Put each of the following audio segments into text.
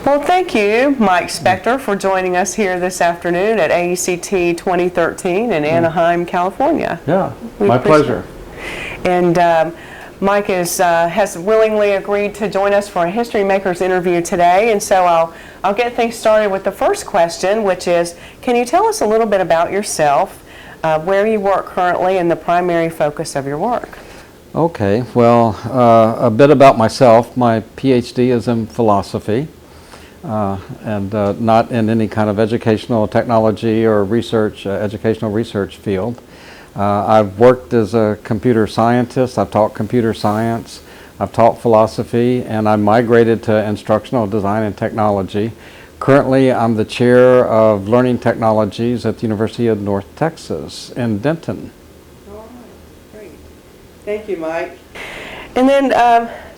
Well, thank you, Mike Spector, for joining us here this afternoon at AECT 2013 in Anaheim, California. Yeah, my pleasure. And Mike has willingly agreed to join us for a History Makers interview today, and so I'll get things started with the first question, which is, can you tell us a little bit about yourself, where you work currently, and the primary focus of your work? Okay, well, a bit about myself. My PhD is in philosophy. And not in any kind of educational technology or research, educational research field. I've worked as a computer scientist. I've taught computer science. I've taught philosophy, and I migrated to instructional design and technology. Currently, I'm the chair of learning technologies at the University of North Texas in Denton. All right, great. Thank you, Mike. And then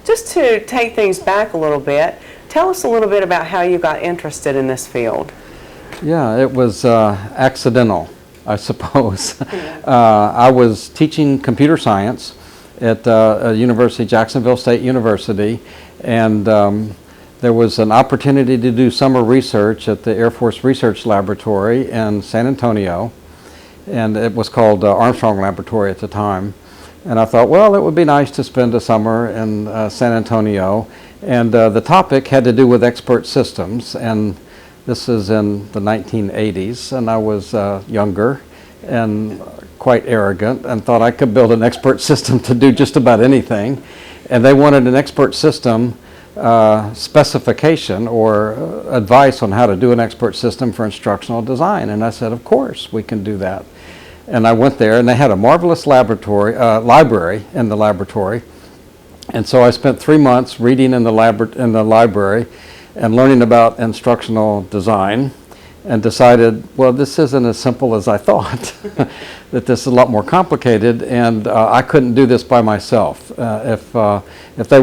just to take things back a little bit, tell us a little bit about how you got interested in this field. Yeah, it was accidental, I suppose. I was teaching computer science at Jacksonville State University, and there was an opportunity to do summer research at the Air Force Research Laboratory in San Antonio, and it was called Armstrong Laboratory at the time. And I thought, well, it would be nice to spend a summer in San Antonio. And the topic had to do with expert systems, and this is in the 1980s, and I was younger and quite arrogant and thought I could build an expert system to do just about anything. And they wanted an expert system specification or advice on how to do an expert system for instructional design. And I said, of course, we can do that. And I went there, and they had a marvelous library in the laboratory. And so I spent 3 months reading in the library and learning about instructional design, and decided, well, this isn't as simple as I thought, that this is a lot more complicated, and I couldn't do this by myself. If they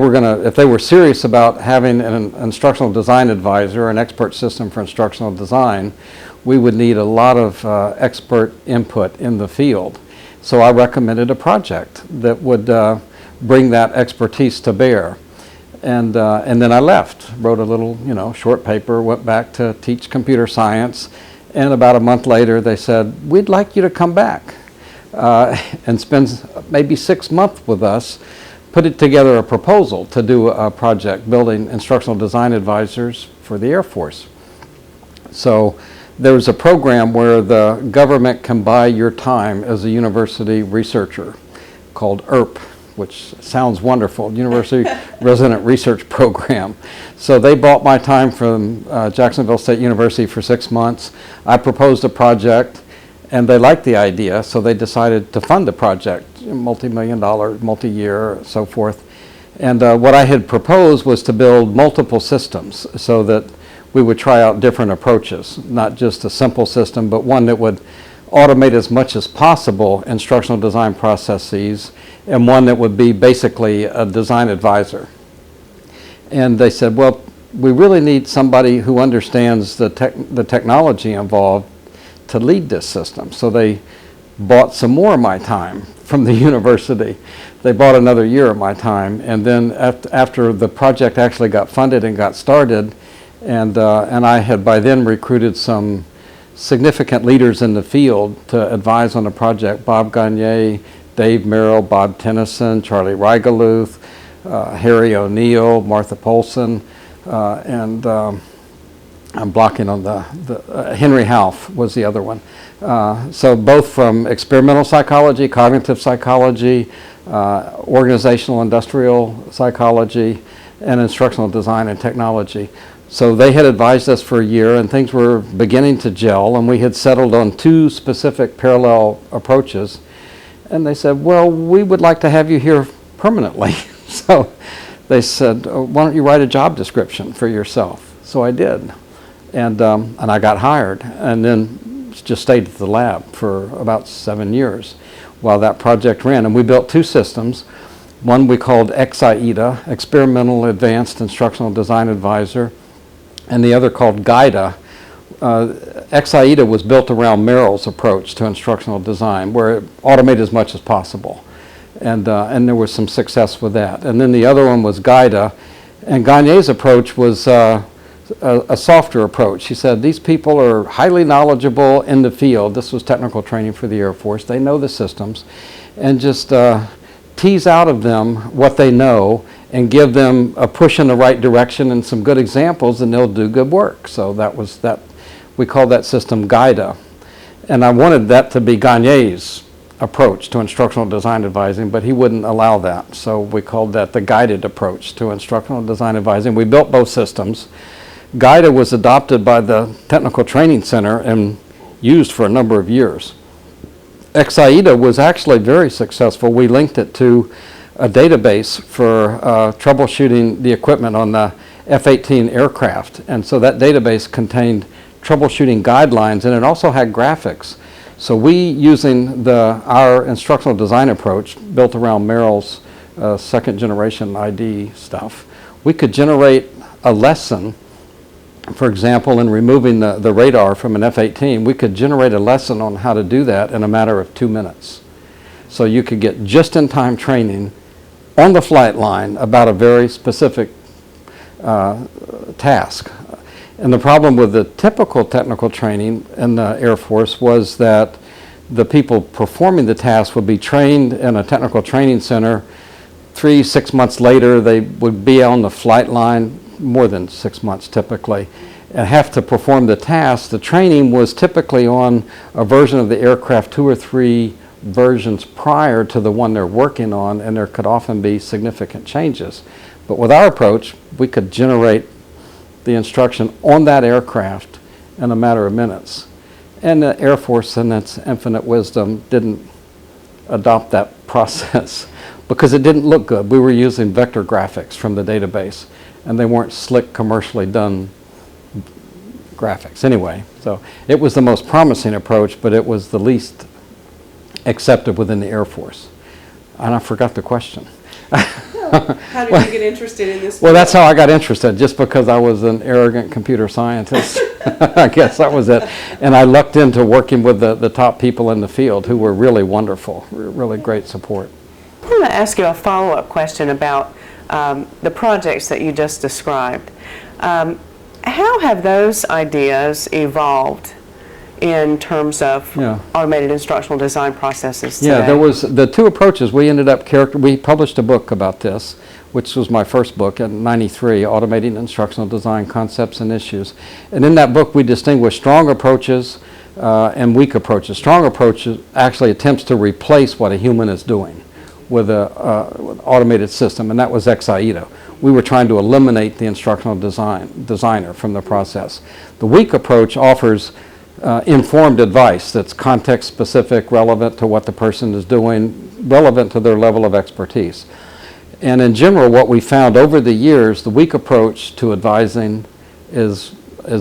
were serious about having an instructional design advisor, an expert system for instructional design, we would need a lot of expert input in the field. So I recommended a project that would bring that expertise to bear. And then I left, wrote a little, short paper, went back to teach computer science, and about a month later they said, we'd like you to come back and spend maybe 6 months with us, put together a proposal to do a project building instructional design advisors for the Air Force. So there was a program where the government can buy your time as a university researcher called ERP, which sounds wonderful, University Resident Research Program. So they bought my time from Jacksonville State University for 6 months. I proposed a project, and they liked the idea, so they decided to fund the project, multi-million-dollar, multi-year, so forth. And what I had proposed was to build multiple systems so that we would try out different approaches, not just a simple system, but one that would automate as much as possible instructional design processes, and one that would be basically a design advisor. And they said, well, we really need somebody who understands the technology involved to lead this system. So they bought some more of my time from the university. They bought another year of my time, and then after the project actually got funded and got started, and I had by then recruited some significant leaders in the field to advise on the project: Bob Gagne, Dave Merrill, Bob Tennyson, Charlie Reigeluth, Harry O'Neill, Martha Polson, and I'm blocking on the Henry Houff was the other one. So both from experimental psychology, cognitive psychology, organizational industrial psychology, and instructional design and technology. So they had advised us for a year, and things were beginning to gel, and we had settled on 2 specific parallel approaches. And they said, well, we would like to have you here permanently. So they said, why don't you write a job description for yourself? So I did, and I got hired, and then just stayed at the lab for about 7 years while that project ran. And we built 2 systems. One we called AECT, Experimental Advanced Instructional Design Advisor, and the other called GUIDA. AECT was built around Merrill's approach to instructional design, where it automated as much as possible. And there was some success with that. And then the other one was GUIDA. And Gagne's approach was a softer approach. She said, these people are highly knowledgeable in the field. This was technical training for the Air Force. They know the systems. And just tease out of them what they know and give them a push in the right direction and some good examples, and they'll do good work. So that was that. We called that system GUIDA. And I wanted that to be Gagne's approach to instructional design advising, but he wouldn't allow that. So we called that the guided approach to instructional design advising. We built both systems. GUIDA was adopted by the Technical Training Center and used for a number of years. AECT was actually very successful. We linked it to a database for troubleshooting the equipment on the F-18 aircraft. And so that database contained troubleshooting guidelines, and it also had graphics. So we, using our instructional design approach built around Merrill's second generation ID stuff, we could generate a lesson. For example, in removing the radar from an F-18, we could generate a lesson on how to do that in a matter of 2 minutes. So you could get just-in-time training on the flight line about a very specific task. And the problem with the typical technical training in the Air Force was that the people performing the task would be trained in a technical training center. 3-6 months later, they would be on the flight line, more than 6 months typically, and have to perform the task. The training was typically on a version of the aircraft 2 or 3 versions prior to the one they're working on, and there could often be significant changes. But with our approach, we could generate the instruction on that aircraft in a matter of minutes. And the Air Force, in its infinite wisdom, didn't adopt that process because it didn't look good. We were using vector graphics from the database, and they weren't slick, commercially done graphics. Anyway, so it was the most promising approach, but it was the least accepted within the Air Force. And I forgot the question. How did you get interested in this? Well, that's how I got interested, just because I was an arrogant computer scientist. I guess that was it. And I lucked into working with the top people in the field who were really wonderful, really great support. I want to ask you a follow-up question about the projects that you just described. How have those ideas evolved in terms of automated instructional design processes today? Yeah, there was the 2 approaches. We ended up we published a book about this, which was my first book in '93, Automating Instructional Design Concepts and Issues. And in that book, we distinguished strong approaches and weak approaches. Strong approaches actually attempts to replace what a human is doing with an automated system, and that was AECT. We were trying to eliminate the instructional designer from the process. The weak approach offers informed advice that's context specific, relevant to what the person is doing, relevant to their level of expertise. And in general, what we found over the years, the weak approach to advising is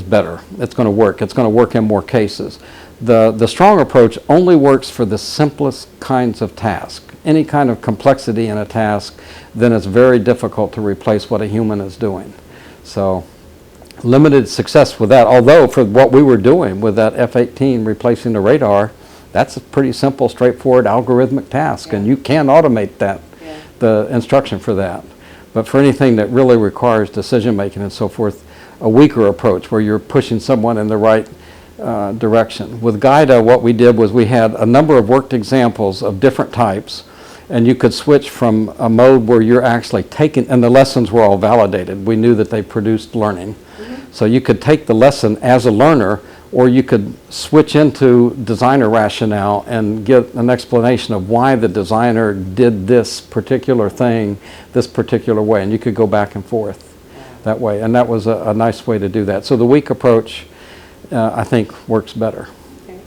better. It's going to work. It's going to work in more cases. The strong approach only works for the simplest kinds of tasks. Any kind of complexity in a task, then it's very difficult to replace what a human is doing. So limited success with that, although for what we were doing with that F-18 replacing the radar, that's a pretty simple, straightforward algorithmic task, and you can automate that, the instruction for that. But for anything that really requires decision making and so forth, a weaker approach where you're pushing someone in the right direction. With GUIDA, what we did was we had a number of worked examples of different types, and you could switch from a mode where you're actually taking, and the lessons were all validated. We knew that they produced learning. So you could take the lesson as a learner, or you could switch into designer rationale and get an explanation of why the designer did this particular thing this particular way, and you could go back and forth that way, and that was a nice way to do that. So the weak approach, I think, works better. Okay.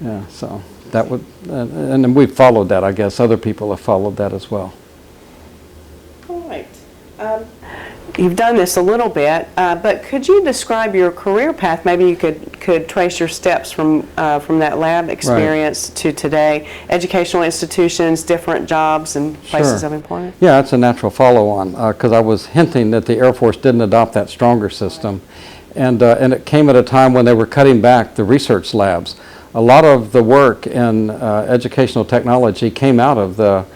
Yeah, so that would, and then we've followed that, I guess. Other people have followed that as well. All right. You've done this a little bit, but could you describe your career path? Maybe you could trace your steps from that lab experience to today, educational institutions, different jobs, and places of employment. Yeah, it's a natural follow-on, because I was hinting that the Air Force didn't adopt that stronger system, and it came at a time when they were cutting back the research labs. A lot of the work in educational technology came out of the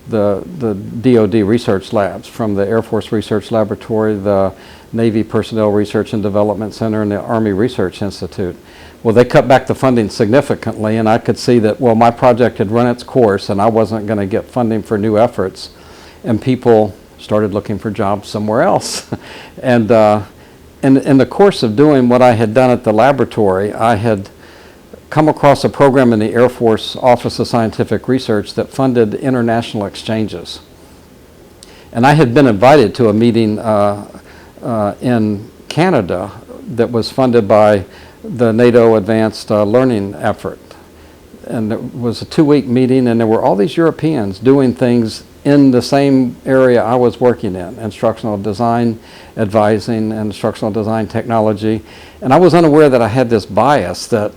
the DoD research labs, from the Air Force Research Laboratory, the Navy Personnel Research and Development Center, and the Army Research Institute. Well, they cut back the funding significantly, and I could see that, well, my project had run its course and I wasn't going to get funding for new efforts, and people started looking for jobs somewhere else. And in the course of doing what I had done at the laboratory, I had come across a program in the Air Force Office of Scientific Research that funded international exchanges. And I had been invited to a meeting in Canada that was funded by the NATO Advanced Learning Effort. And it was a 2-week meeting, and there were all these Europeans doing things in the same area I was working in, instructional design advising and instructional design technology. And I was unaware that I had this bias that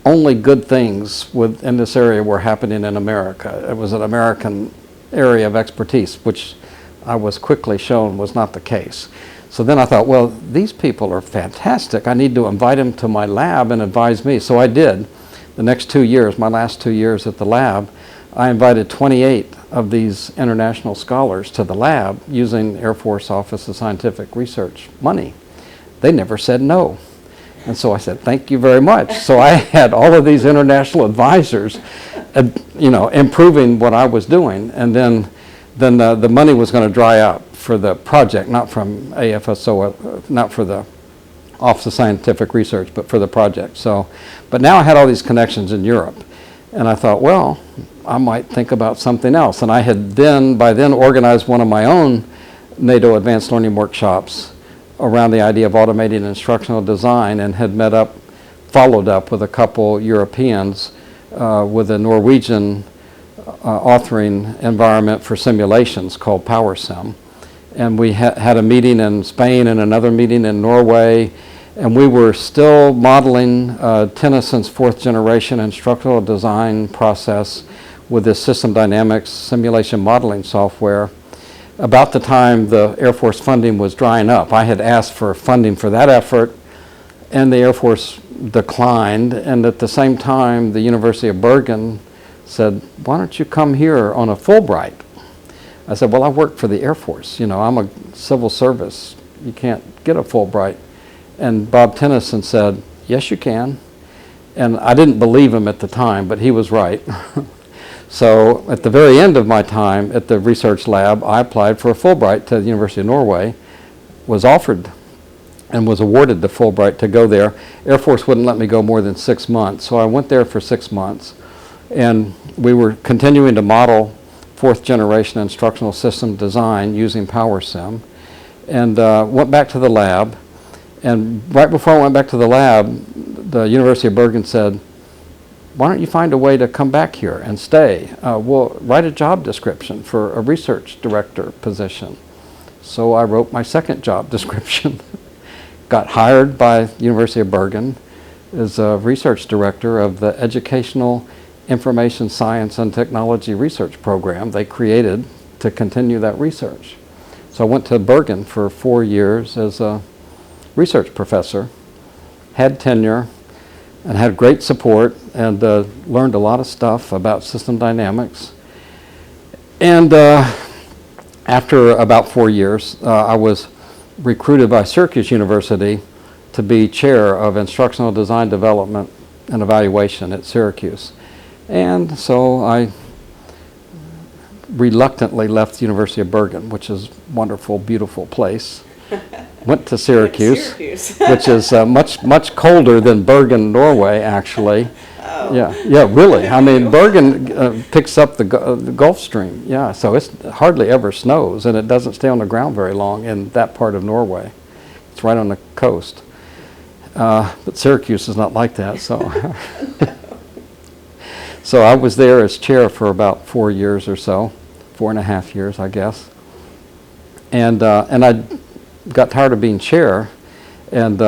only good things in this area were happening in America. It was an American area of expertise, which I was quickly shown was not the case. So then I thought, well, these people are fantastic. I need to invite them to my lab and advise me. So I did. The next 2 years, my last 2 years at the lab, I invited 28 of these international scholars to the lab using Air Force Office of Scientific Research money. They never said no. And so I said, thank you very much. So I had all of these international advisors, improving what I was doing. And then the money was going to dry up for the project, not from AFSO, not for the Office of Scientific Research, but for the project. So, but now I had all these connections in Europe. And I thought, well, I might think about something else. And I had by then organized one of my own NATO Advanced Learning workshops around the idea of automating instructional design, and had followed up with a couple Europeans with a Norwegian authoring environment for simulations called PowerSim. And we had a meeting in Spain and another meeting in Norway, and we were still modeling Tennyson's 4th generation instructional design process with this system dynamics simulation modeling software. About the time the Air Force funding was drying up, I had asked for funding for that effort, and the Air Force declined. And at the same time, the University of Bergen said, why don't you come here on a Fulbright? I said, well, I work for the Air Force. I'm a civil service. You can't get a Fulbright. And Bob Tennyson said, yes, you can. And I didn't believe him at the time, but he was right. So at the very end of my time at the research lab, I applied for a Fulbright to the University of Norway, was offered and was awarded the Fulbright to go there. Air Force wouldn't let me go more than 6 months, so I went there for 6 months. And we were continuing to model 4th generation instructional system design using PowerSim, and went back to the lab. And right before I went back to the lab, the University of Bergen said, why don't you find a way to come back here and stay? We'll write a job description for a research director position. So I wrote my second job description. Got hired by University of Bergen as a research director of the Educational Information Science and Technology Research Program they created to continue that research. So I went to Bergen for 4 years as a research professor, had tenure, and had great support, and learned a lot of stuff about system dynamics. And after about 4 years, I was recruited by Syracuse University to be chair of instructional design development and evaluation at Syracuse. And so I reluctantly left the University of Bergen, which is a wonderful, beautiful place. Went to Syracuse, which is much colder than Bergen, Norway, actually. Oh. Yeah, really. I mean, Bergen picks up the Gulf Stream. Yeah, so it hardly ever snows, and it doesn't stay on the ground very long in that part of Norway. It's right on the coast. But Syracuse is not like that, so. So I was there as chair for about 4 years or so, 4.5 years, I guess. And I got tired of being chair, and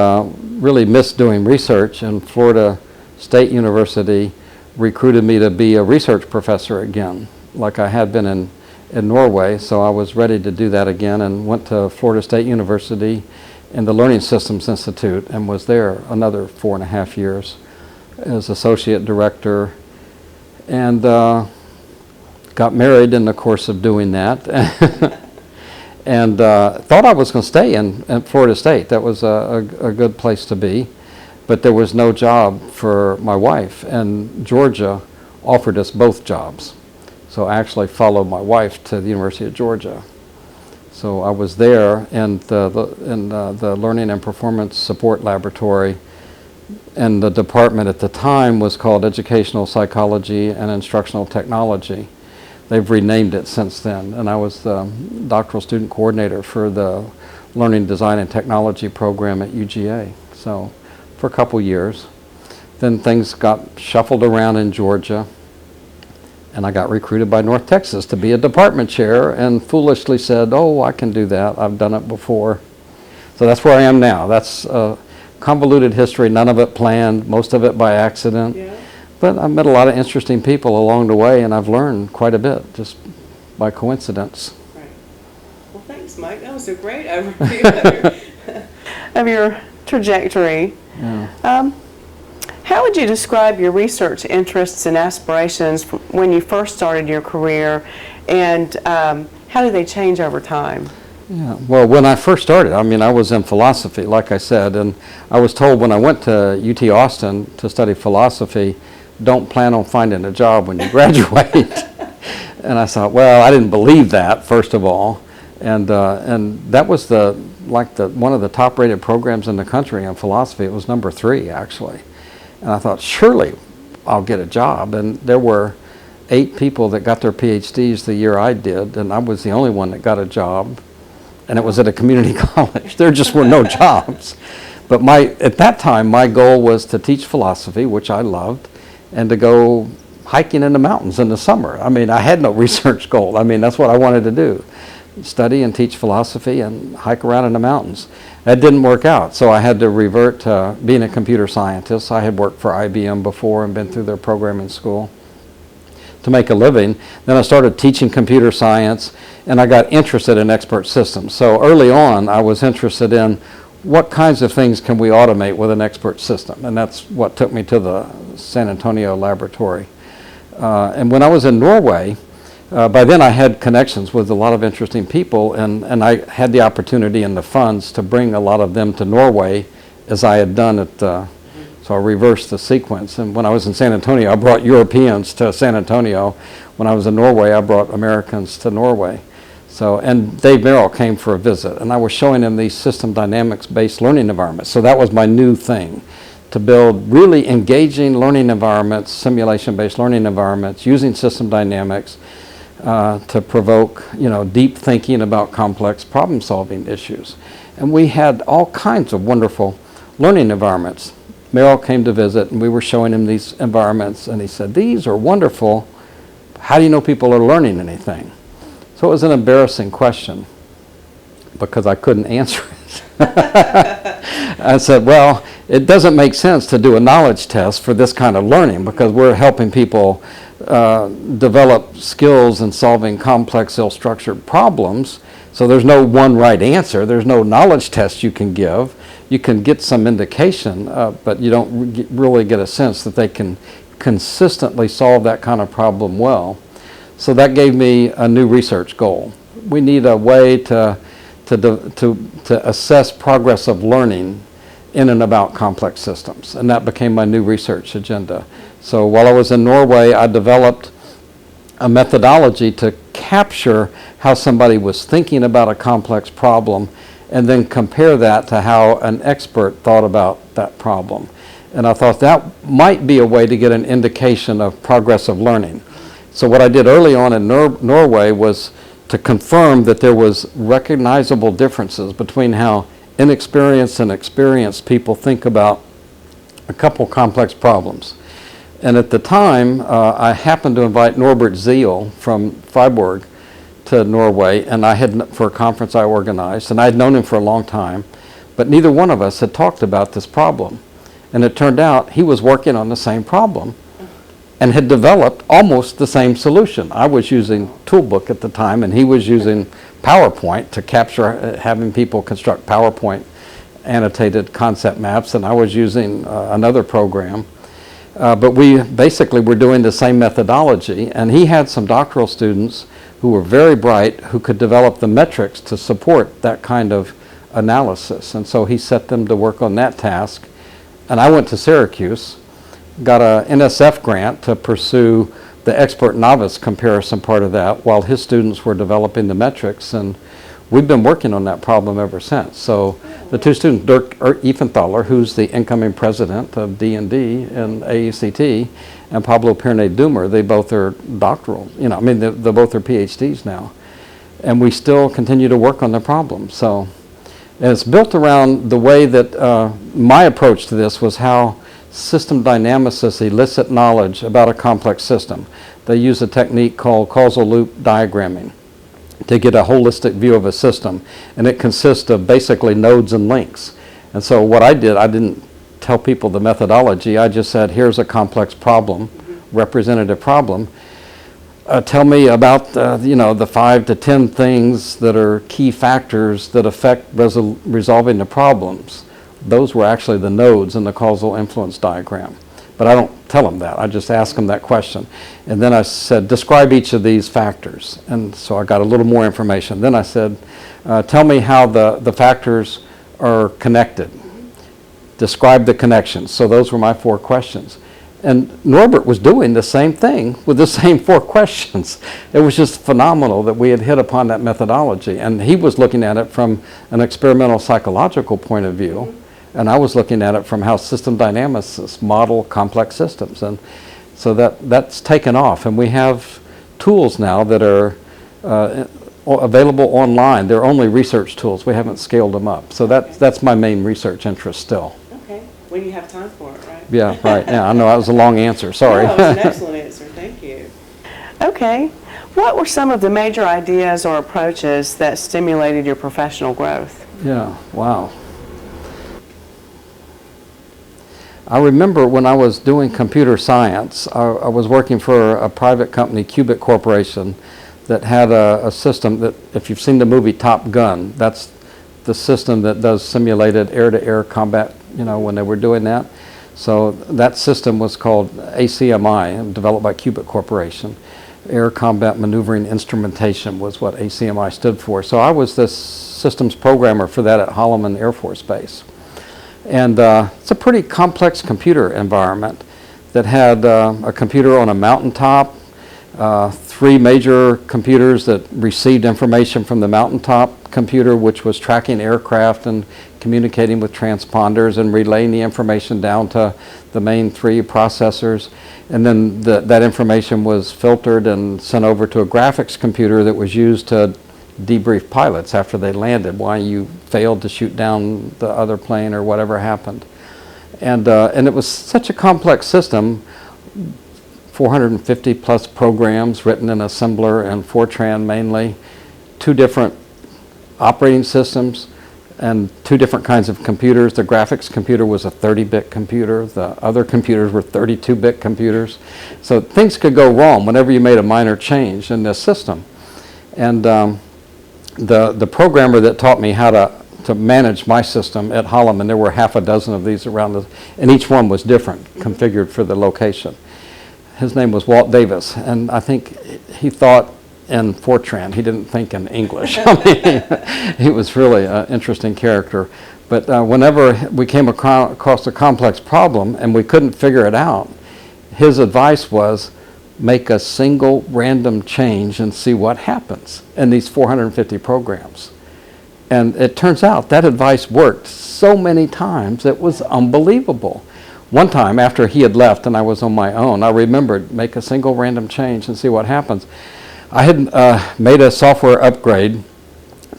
really missed doing research, and Florida State University recruited me to be a research professor again, like I had been in Norway. So I was ready to do that again, and went to Florida State University in the Learning Systems Institute, and was there another 4.5 years as associate director. And got married in the course of doing that, and thought I was going to stay in Florida State. That was a good place to be, but there was no job for my wife, and Georgia offered us both jobs. So I actually followed my wife to the University of Georgia. So I was there in the Learning and Performance Support Laboratory, and the department at the time was called Educational Psychology and Instructional Technology. They've renamed it since then, and I was the doctoral student coordinator for the Learning Design and Technology program at UGA. So for a couple years. Then things got shuffled around in Georgia, and I got recruited by North Texas to be a department chair, and foolishly said, oh, I can do that. I've done it before. So that's where I am now. That's convoluted history, none of it planned, most of it by accident. Yeah. But I've met a lot of interesting people along the way, and I've learned quite a bit just by coincidence. Right. Well, thanks, Mike. That was a great overview of your trajectory. Yeah. How would you describe your research interests and aspirations when you first started your career, and how do they change over time? Yeah, well, when I first started, I mean, I was in philosophy, like I said, and I was told when I went to UT Austin to study philosophy, don't plan on finding a job when you graduate. And I thought, well, I didn't believe that, first of all, and that was one of the top-rated programs in the country in philosophy. It was number 3, actually. And I thought, surely I'll get a job. And there were 8 people that got their PhDs the year I did, and I was the only one that got a job. And it was at a community college. There just were no jobs. But at that time, my goal was to teach philosophy, which I loved, and to go hiking in the mountains in the summer. I mean, I had no research goal. I mean, that's what I wanted to do. Study and teach philosophy and hike around in the mountains. That didn't work out, so I had to revert to being a computer scientist. I had worked for IBM before and been through their programming school to make a living. Then I started teaching computer science, and I got interested in expert systems. So early on, I was interested in what kinds of things can we automate with an expert system, and that's what took me to the San Antonio laboratory. And when I was in Norway, by then I had connections with a lot of interesting people, and I had the opportunity and the funds to bring a lot of them to Norway, as I had done at so I reversed the sequence. And when I was in San Antonio, I brought Europeans to San Antonio. When I was in Norway, I brought Americans to Norway. So, and Dave Merrill came for a visit, and I was showing him these system dynamics-based learning environments. So that was my new thing, to build really engaging learning environments, simulation-based learning environments, using system dynamics to provoke, deep thinking about complex problem-solving issues. And we had all kinds of wonderful learning environments. Merrill came to visit, and we were showing him these environments, and he said, "These are wonderful. How do you know people are learning anything?" So it was an embarrassing question because I couldn't answer it. I said, well, it doesn't make sense to do a knowledge test for this kind of learning because we're helping people develop skills in solving complex, ill-structured problems. So there's no one right answer. There's no knowledge test you can give. You can get some indication, but you don't really get a sense that they can consistently solve that kind of problem well. So that gave me a new research goal. We need a way to assess progress of learning in and about complex systems, and that became my new research agenda. So while I was in Norway, I developed a methodology to capture how somebody was thinking about a complex problem and then compare that to how an expert thought about that problem. And I thought that might be a way to get an indication of progress of learning. So what I did early on in Norway was to confirm that there was recognizable differences between how inexperienced and experienced people think about a couple complex problems. And at the time, I happened to invite Norbert Zeal from Freiburg to Norway, and for a conference I organized, and I had known him for a long time, but neither one of us had talked about this problem. And it turned out he was working on the same problem and had developed almost the same solution. I was using Toolbook at the time, and he was using PowerPoint to capture, having people construct PowerPoint annotated concept maps, and I was using another program. But we basically were doing the same methodology, and he had some doctoral students who were very bright who could develop the metrics to support that kind of analysis. And so he set them to work on that task. And I went to Syracuse, got a NSF grant to pursue the expert novice comparison part of that while his students were developing the metrics, and we've been working on that problem ever since. So the two students, Dirk Efenthaler, who's the incoming president of D&D and AECT, and Pablo Pirne-Dumer, they both are doctoral, they both are PhDs now. And we still continue to work on the problem. So and it's built around the way that my approach to this was how system dynamicists elicit knowledge about a complex system. They use a technique called causal loop diagramming to get a holistic view of a system, and it consists of basically nodes and links. And so what I did, I didn't tell people the methodology, I just said, here's a complex problem, representative problem. Tell me about the 5 to 10 things that are key factors that affect resolving the problems. Those were actually the nodes in the causal influence diagram. But I don't tell them that. I just ask them that question. And then I said, describe each of these factors. And so I got a little more information. Then I said, tell me how the factors are connected. Describe the connections. So those were my 4 questions. And Norbert was doing the same thing with the same 4 questions. It was just phenomenal that we had hit upon that methodology. And he was looking at it from an experimental psychological point of view. And I was looking at it from how system dynamicists model complex systems. And so that's taken off. And we have tools now that are available online. They're only research tools. We haven't scaled them up. So that's my main research interest still. Okay. When you have time for it, right? Yeah, right. Yeah, I know that was a long answer. Sorry. No, that was an excellent answer. Thank you. Okay. What were some of the major ideas or approaches that stimulated your professional growth? Yeah, wow. I remember when I was doing computer science, I was working for a private company, Qubit Corporation, that had a system that, if you've seen the movie Top Gun, that's the system that does simulated air-to-air combat, when they were doing that. So that system was called ACMI, developed by Qubit Corporation. Air Combat Maneuvering Instrumentation was what ACMI stood for. So I was the systems programmer for that at Holloman Air Force Base. And it's a pretty complex computer environment that had a computer on a mountaintop, 3 major computers that received information from the mountaintop computer, which was tracking aircraft and communicating with transponders and relaying the information down to the main 3 processors. And then that information was filtered and sent over to a graphics computer that was used to debrief pilots after they landed, why you failed to shoot down the other plane or whatever happened. And it was such a complex system, 450 plus programs written in assembler and Fortran mainly, 2 different operating systems and 2 different kinds of computers. The graphics computer was a 30-bit computer. The other computers were 32-bit computers. So things could go wrong whenever you made a minor change in this system. And the programmer that taught me how to manage my system at Holloman, there were half a dozen of these around, and each one was different, configured for the location. His name was Walt Davis, and I think he thought in Fortran. He didn't think in English. I mean, he was really an interesting character. But whenever we came across a complex problem and we couldn't figure it out, his advice was, make a single random change and see what happens in these 450 programs. And it turns out that advice worked so many times, it was unbelievable. One time after he had left and I was on my own, I remembered, make a single random change and see what happens. I had made a software upgrade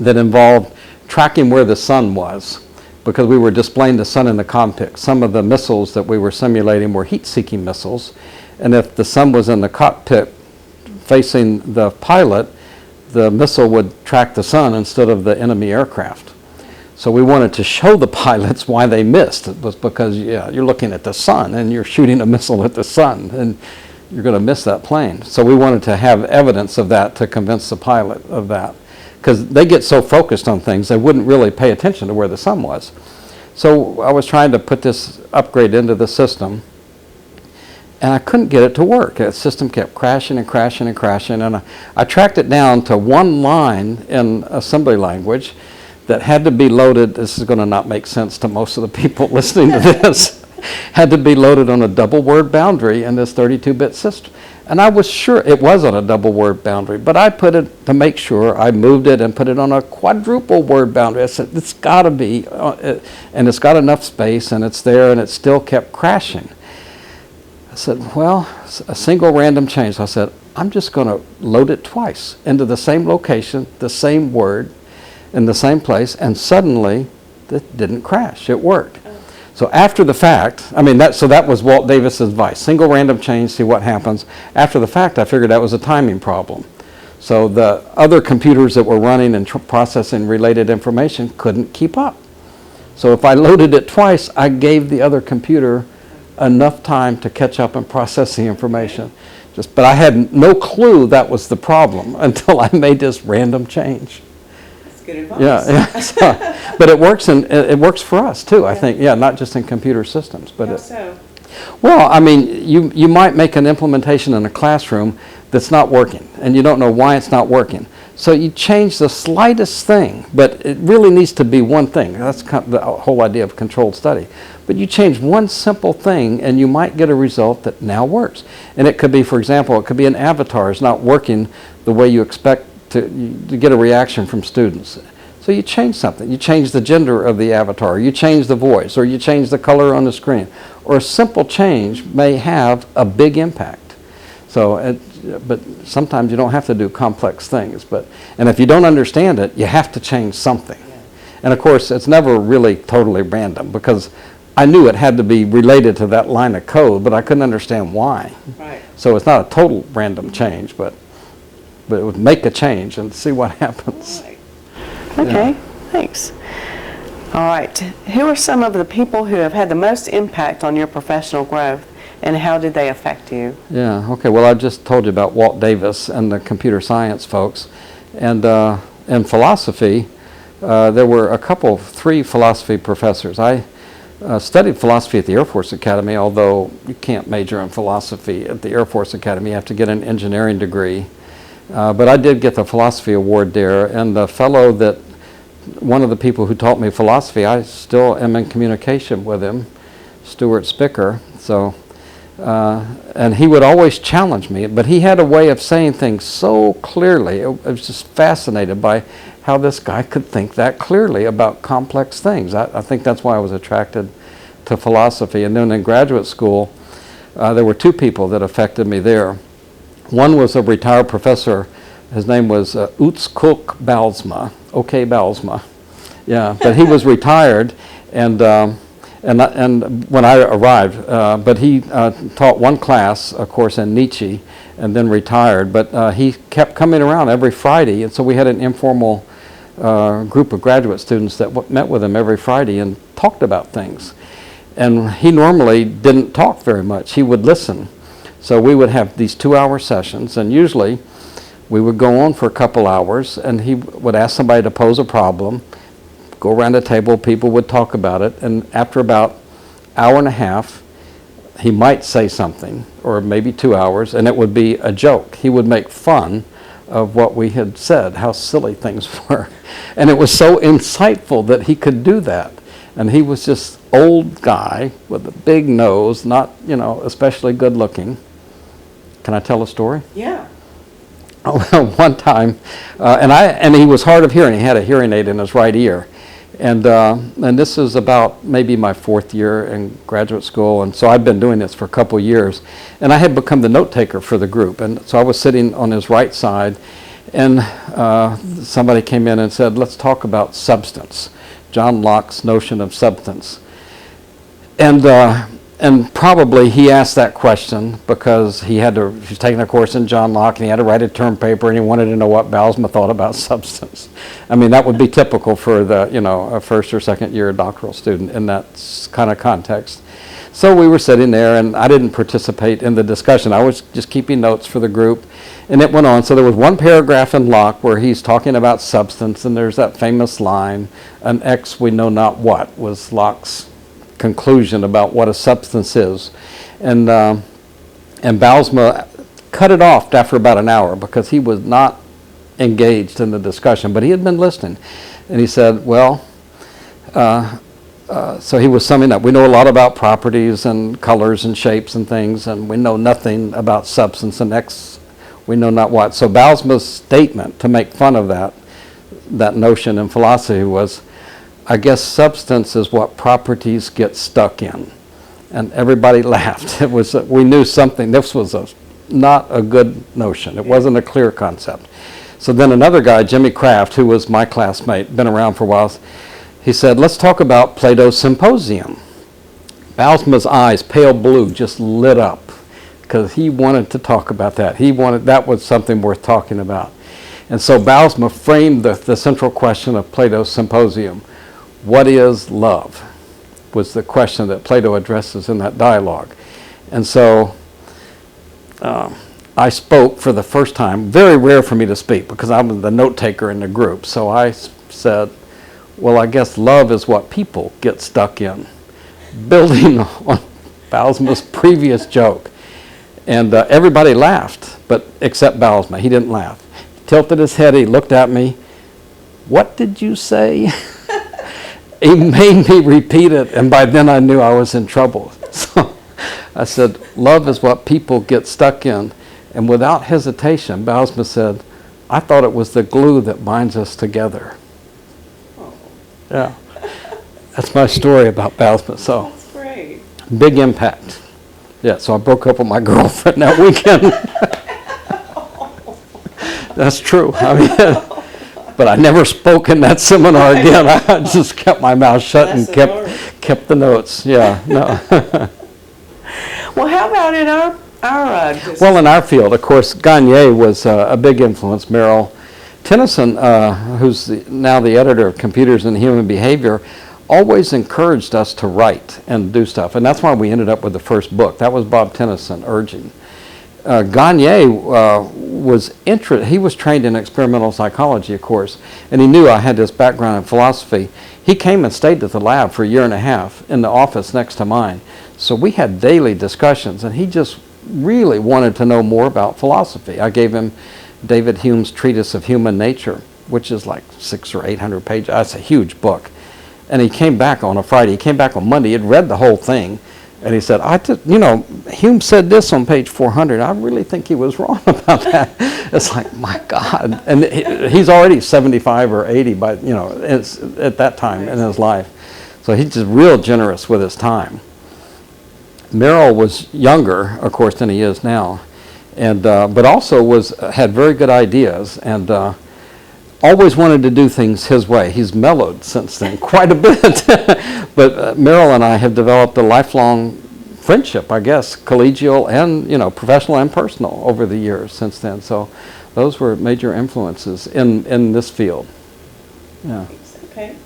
that involved tracking where the sun was, because we were displaying the sun in the cockpit. Some of the missiles that we were simulating were heat-seeking missiles. And if the sun was in the cockpit facing the pilot, the missile would track the sun instead of the enemy aircraft. So we wanted to show the pilots why they missed. It was because, you're looking at the sun and you're shooting a missile at the sun and you're going to miss that plane. So we wanted to have evidence of that to convince the pilot of that. Because they get so focused on things, they wouldn't really pay attention to where the sun was. So I was trying to put this upgrade into the system. and I couldn't get it to work. The system kept crashing and crashing and crashing, and I tracked it down to one line in assembly language that had to be loaded. This is going to not make sense to most of the people listening to this. Had to be loaded on a double word boundary in this 32-bit system. And I was sure it was on a double word boundary, but I put it, to make sure, I moved it and put it on a quadruple word boundary. I said, it's got to be, and it's got enough space, and it's there, and it still kept crashing. I said, well, a single random change. So I said, I'm just going to load it twice into the same location, the same word, in the same place, and suddenly it didn't crash. It worked. So after the fact, I mean, that was Walt Davis's advice. Single random change, see what happens. After the fact, I figured that was a timing problem. So the other computers that were running and processing related information couldn't keep up. So if I loaded it twice, I gave the other computer enough time to catch up and process the information. But I had no clue that was the problem until I made this random change. That's good advice. Yeah. So, but it works for us too, I think. Yeah, not just in computer systems. But How so? Well, I mean, you might make an implementation in a classroom that's not working, and you don't know why it's not working. So you change the slightest thing, but it really needs to be one thing. That's kind of the whole idea of controlled study. But you change one simple thing, and you might get a result that now works. And it could be, for example, it could be an avatar is not working the way you expect to get a reaction from students. So you change something. You change the gender of the avatar, you change the voice, or you change the color on the screen. Or a simple change may have a big impact. So, but sometimes you don't have to do complex things. And if you don't understand it, you have to change something. Yeah. And of course, it's never really totally random, because I knew it had to be related to that line of code, but I couldn't understand why. Right. So it's not a total random change, but it would make a change and see what happens. Right. Okay, thanks. All right, who are some of the people who have had the most impact on your professional growth, and how did they affect you? Yeah, okay, well, I just told you about Walt Davis and the computer science folks. And in philosophy, there were three philosophy professors. I studied philosophy at the Air Force Academy, although you can't major in philosophy at the Air Force Academy. You have to get an engineering degree. But I did get the philosophy award there, and the fellow one of the people who taught me philosophy, I still am in communication with him, Stuart Spector. So, and he would always challenge me, but he had a way of saying things so clearly. I was just fascinated by how this guy could think that clearly about complex things. I think that's why I was attracted to philosophy. And then in graduate school, there were two people that affected me there. One was a retired professor. His name was Utskuk Balsma, OK Balsma. Yeah, but he was retired, and when I arrived, but he taught one class, of course, in Nietzsche, and then retired. But he kept coming around every Friday, and so we had an informal group of graduate students that met with him every Friday and talked about things. And he normally didn't talk very much. He would listen. So we would have these 2-hour sessions, and usually we would go on for a couple hours, and he would ask somebody to pose a problem, go around the table, people would talk about it, and after about an hour and a half, he might say something, or maybe 2 hours, and it would be a joke. He would make fun of what we had said, how silly things were. And it was so insightful that he could do that. And he was just old guy with a big nose, not, especially good looking. Can I tell a story? Yeah. Oh, well, one time, and he was hard of hearing. He had a hearing aid in his right ear. And this is about maybe my 4th year in graduate school, and so I'd been doing this for a couple years. And I had become the note taker for the group, and so I was sitting on his right side, and somebody came in and said, let's talk about substance, John Locke's notion of substance. And probably he asked that question because he was taking a course in John Locke, and he had to write a term paper, and he wanted to know what Balsma thought about substance. I mean, that would be typical for a first or second year doctoral student in that kind of context. So we were sitting there, and I didn't participate in the discussion. I was just keeping notes for the group, and it went on. So there was one paragraph in Locke where he's talking about substance, and there's that famous line, an X we know not what, was Locke's conclusion about what a substance is. And And Bousma cut it off after about an hour because he was not engaged in the discussion, but he had been listening. And he said, well, so he was summing up. We know a lot about properties and colors and shapes and things, and we know nothing about substance and X, we know not what. So Bousma's statement to make fun of that notion in philosophy was, I guess substance is what properties get stuck in. And everybody laughed. It was, we knew something, this was not a good notion. It wasn't a clear concept. So then another guy, Jimmy Kraft, who was my classmate, been around for a while, he said, let's talk about Plato's Symposium. Bousma's eyes, pale blue, just lit up because he wanted to talk about that. That was something worth talking about. And so Bousma framed the central question of Plato's Symposium. What is love? Was the question that Plato addresses in that dialogue. And so I spoke for the first time. Very rare for me to speak because I'm the note taker in the group. So I said, well, I guess love is what people get stuck in, building on Bousma's previous joke. And everybody laughed, but except Bousma. He didn't laugh. He tilted his head, he looked at me. What did you say? He made me repeat it, and by then I knew I was in trouble. So I said, love is what people get stuck in. And without hesitation, Bousma said, I thought it was the glue that binds us together. Yeah, that's my story about Bousma. So That's great. big impact. Yeah, so I broke up with my girlfriend that weekend. That's true. I mean, but I never spoke in that seminar again. I just kept my mouth shut and kept the notes. Yeah, no. Well, how about in our Well, in our field, of course, Gagne was a big influence. Merrill Tennyson, who's now the editor of Computers and Human Behavior, always encouraged us to write and do stuff. And that's why we ended up with the first book. That was Bob Tennyson urging. Gagne he was trained in experimental psychology, of course, and he knew I had this background in philosophy. He came and stayed at the lab for a year and a half in the office next to mine. So we had daily discussions, and he just really wanted to know more about philosophy. I gave him David Hume's Treatise of Human Nature, which is like 600 or 800 pages. That's a huge book. And he came back on a Friday. He came back on Monday. He'd read the whole thing. And he said, Hume said this on page 400. I really think he was wrong about that. It's like, my God. And he's already 75 or 80 by, at that time in his life. So he's just real generous with his time. Merrill was younger, of course, than he is now. And but also had very good ideas and always wanted to do things his way. He's mellowed since then quite a bit. But Merrill and I have developed a lifelong friendship, I guess, collegial and professional and personal over the years since then. So those were major influences in this field. Yeah. Okay.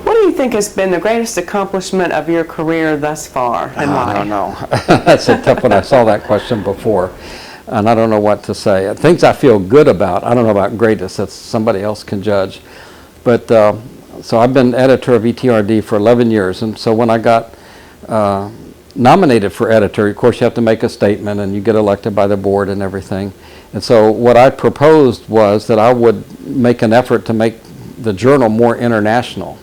What do you think has been the greatest accomplishment of your career thus far, and why? I don't know. That's a tough one. I saw that question before, and I don't know what to say. Things I feel good about, I don't know about greatest. That's somebody else can judge. But so I've been editor of ETRD for 11 years, and so when I got nominated for editor, of course you have to make a statement, and you get elected by the board and everything. And so what I proposed was that I would make an effort to make the journal more international.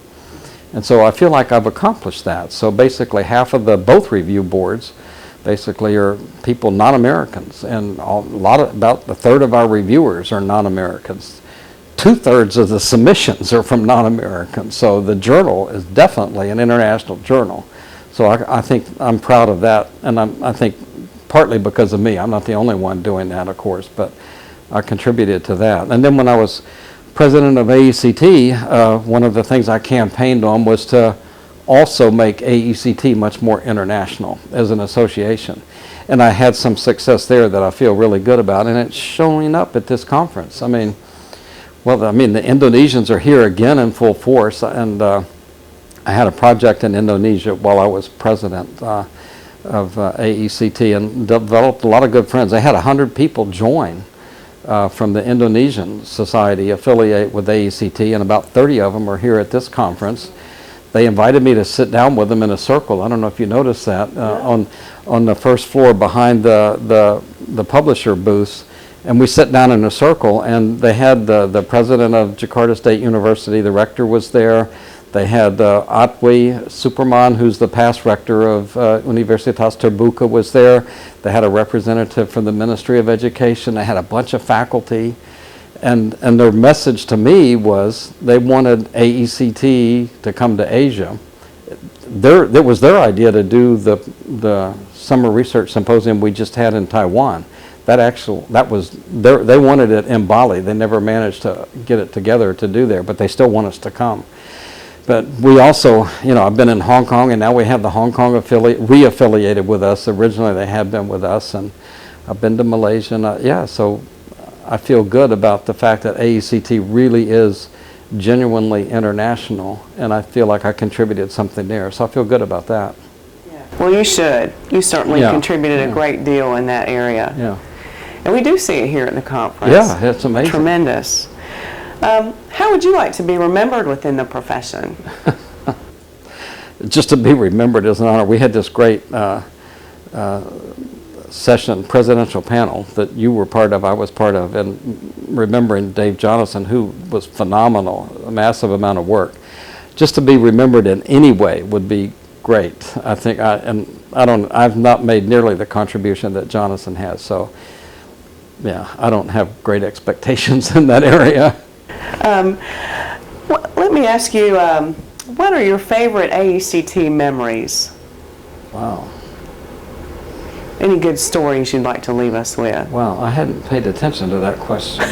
And so I feel like I've accomplished that. So basically half of both review boards basically are people not Americans, and about a third of our reviewers are non-Americans. 2/3 of the submissions are from non-Americans. So the journal is definitely an international journal. So I think I'm proud of that, and I think partly because of me. I'm not the only one doing that, of course, but I contributed to that. And then when I was president of AECT, one of the things I campaigned on was to also make AECT much more international as an association. And I had some success there that I feel really good about, and it's showing up at this conference. I mean, the Indonesians are here again in full force, and I had a project in Indonesia while I was president of AECT and developed a lot of good friends. I had 100 people join from the Indonesian society affiliate with AECT, and about 30 of them are here at this conference. they invited me to sit down with them in a circle. I don't know if you noticed that, on the first floor behind the publisher booths. And we sat down in a circle, and they had the president of Jakarta State University, the rector was there. They had Atwi Superman, who's the past rector of Universitas Terbuka, was there. They had a representative from the Ministry of Education. They had a bunch of faculty. And their message to me was they wanted AECT to come to Asia. It was their idea to do the summer research symposium we just had in Taiwan. They wanted it in Bali. They never managed to get it together to do there, but they still want us to come. But we also, I've been in Hong Kong, and now we have the Hong Kong affiliate re-affiliated with us. Originally they had been with us, and I've been to Malaysia. And so I feel good about the fact that AECT really is genuinely international, and I feel like I contributed something there. So I feel good about that. Yeah. Well, you should. You certainly contributed a great deal in that area. Yeah. And we do see it here at the conference. Yeah, it's amazing. Tremendous. How would you like to be remembered within the profession? Just to be remembered is an honor. We had this great presidential panel that you were part of, I was part of, and remembering Dave Jonathan, who was phenomenal, a massive amount of work. Just to be remembered in any way would be great. I think I've not made nearly the contribution that Jonathan has, so yeah, I don't have great expectations in that area. Let me ask you, what are your favorite AECT memories? Wow. Any good stories you'd like to leave us with? Wow, I hadn't paid attention to that question.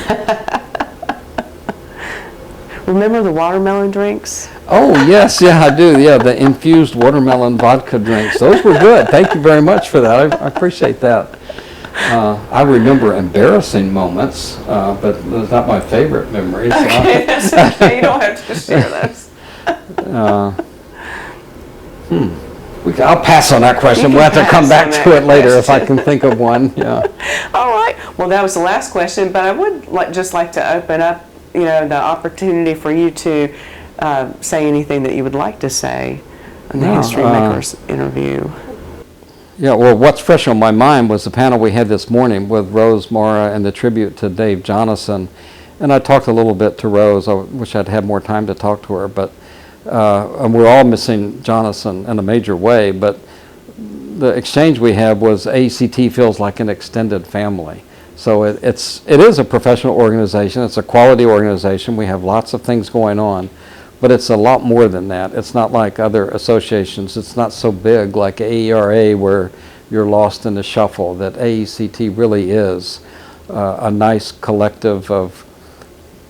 Remember the watermelon drinks? Oh, yes, yeah, I do. Yeah, the infused watermelon vodka drinks. Those were good. Thank you very much for that. I appreciate that. I remember embarrassing moments, but those not my favorite memories. Okay, that's okay. You don't have to share those. I'll pass on that question. We'll have to come back to it later if I can think of one. Yeah. All right. Well, that was the last question, but I would just like to open up, the opportunity for you to say anything that you would like to say in the History Makers interview. Yeah, well, what's fresh on my mind was the panel we had this morning with Rose Mora and the tribute to Dave Jonathan. And I talked a little bit to Rose. I wish I'd had more time to talk to her, but and we're all missing Jonathan in a major way, but the exchange we had was AECT feels like an extended family. So it is a professional organization. It's a quality organization. We have lots of things going on. But it's a lot more than that. It's not like other associations. It's not so big like AERA where you're lost in the shuffle. That AECT really is a nice collective of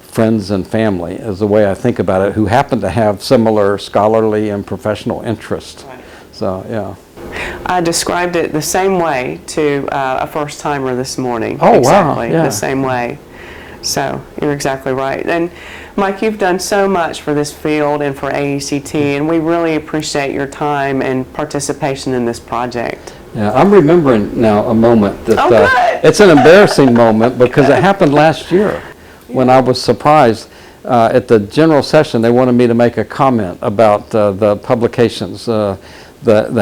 friends and family is the way I think about it, who happen to have similar scholarly and professional interests. Right. So, yeah. I described it the same way to a first-timer this morning. Oh, exactly, wow. Yeah. The same way. So you're exactly right. And Mike, you've done so much for this field and for AECT, and we really appreciate your time and participation in this project. Yeah, I'm remembering now a moment that good. It's an embarrassing moment because it happened last year when I was surprised at the general session. They wanted me to make a comment about the publications, the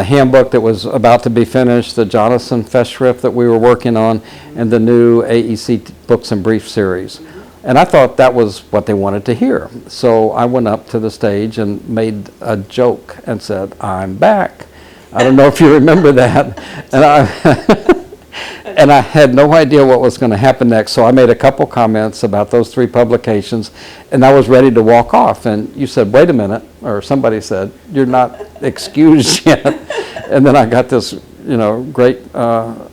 handbook that was about to be finished, the Jonathan Festschrift that we were working on, and the new AEC Books and Brief series. And I thought that was what they wanted to hear. So I went up to the stage and made a joke and said, "I'm back." I don't know if you remember that. And I had no idea what was going to happen next, so I made a couple comments about those 3 publications, and I was ready to walk off. And you said, "Wait a minute," or somebody said, "You're not excused yet." And then I got this, great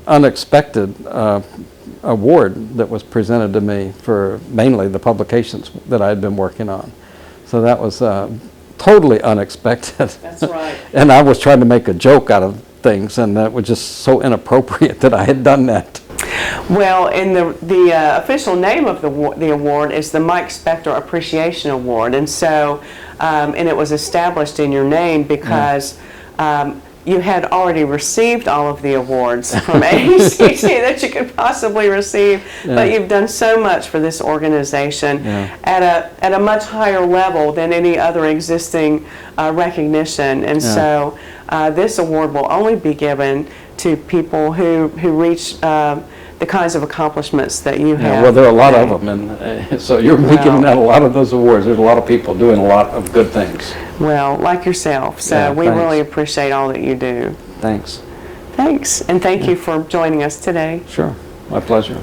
unexpected award that was presented to me for mainly the publications that I had been working on. So that was totally unexpected. That's right. And I was trying to make a joke out of things, and that was just so inappropriate that I had done that. Well, and the official name of the award is the Mike Spector Appreciation Award, and so and it was established in your name because you had already received all of the awards from AECT that you could possibly receive, but you've done so much for this organization at a much higher level than any other existing recognition. And so this award will only be given to people who reach the kinds of accomplishments that you have. Well, there are a lot of them, and so you're giving out a lot of those awards. There's a lot of people doing a lot of good things. Well, like yourself, so we really appreciate all that you do. Thanks. Thanks, and thank you for joining us today. Sure, my pleasure.